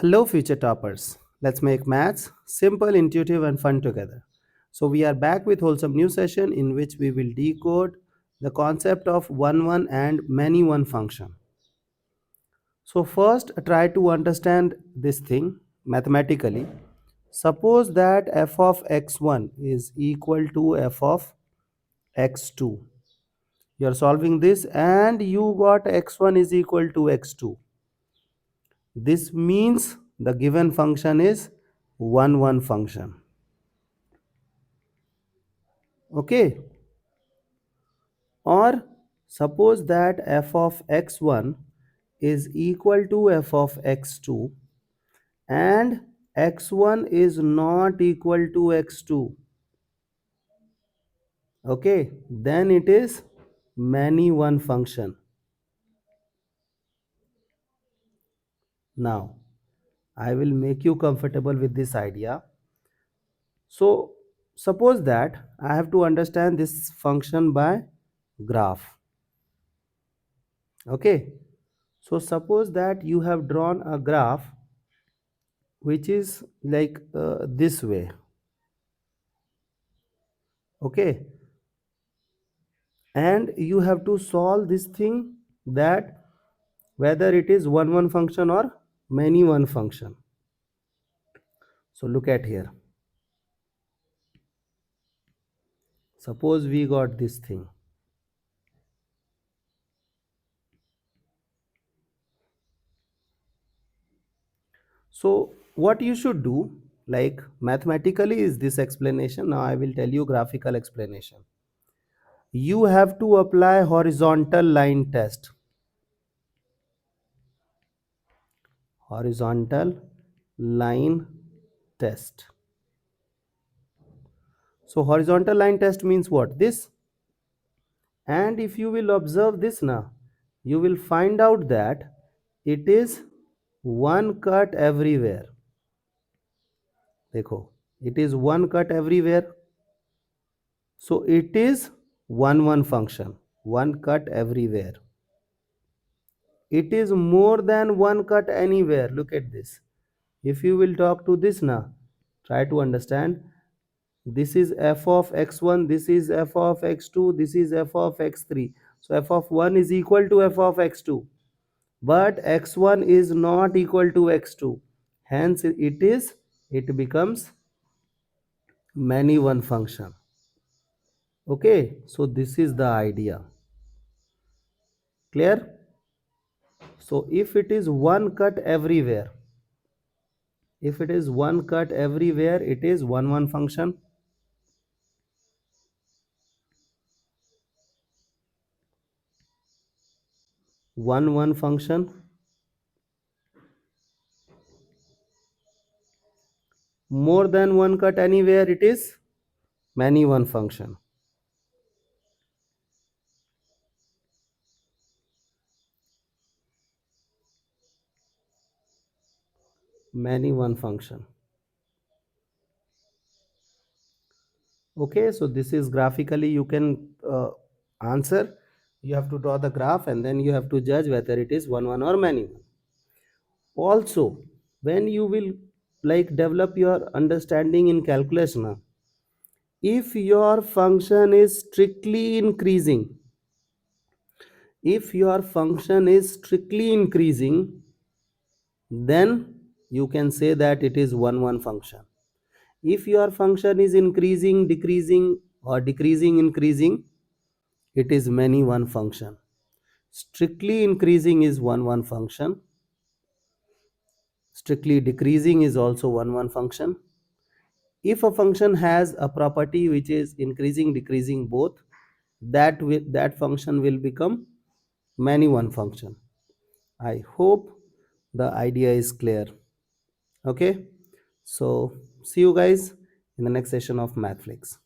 Hello, future toppers. Let's make maths simple, intuitive, and fun together. So, we are back with wholesome new session in which we will decode the concept of one and many one function. So, first, try to understand this thing mathematically. Suppose that f of x1 is equal to f of x2. You are solving this and you got x1 is equal to x2. This means the given function is one function. Okay, or suppose that f of x1 is equal to f of x2 and x1 is not equal to x2. Okay, then it is many one function. Now I will make you comfortable with this idea. So suppose that I have to understand this function by graph. Okay, so suppose that you have drawn a graph which is like this way. Okay, and you have to solve this thing, that whether it is one function or many one function. So look at here. Suppose we got this thing. So what you should do, like mathematically is this explanation. Now I will tell you graphical explanation. You have to apply horizontal line test. Horizontal line test. So horizontal line test means what? This. And if you will observe this now, you will find out that it is one cut everywhere. Dekho, it is one cut everywhere. So it is one function, one cut everywhere. It is more than one cut anywhere. Look at this. If you will talk to this now, try to understand. This is f of x1, this is f of x2, this is f of x3. So f of 1 is equal to f of x2. But x1 is not equal to x2. Hence it becomes many one function. Okay, so this is the idea. Clear? So if it is one cut everywhere, if it is one cut everywhere, it is one function. One function. More than one cut anywhere, it is many one function. Many one function. Okay, so this is graphically you can answer. You have to draw the graph and then you have to judge whether it is one or many one. Also, when you will like develop your understanding in calculus now, if your function is strictly increasing, if your function is strictly increasing, then you can say that it is one function. If your function is increasing, decreasing, or decreasing, increasing, it is many one function. Strictly increasing is one function. Strictly decreasing is also one function. If a function has a property which is increasing, decreasing both, that function will become many one function. I hope the idea is clear. Okay, so see you guys in the next session of Mathflix.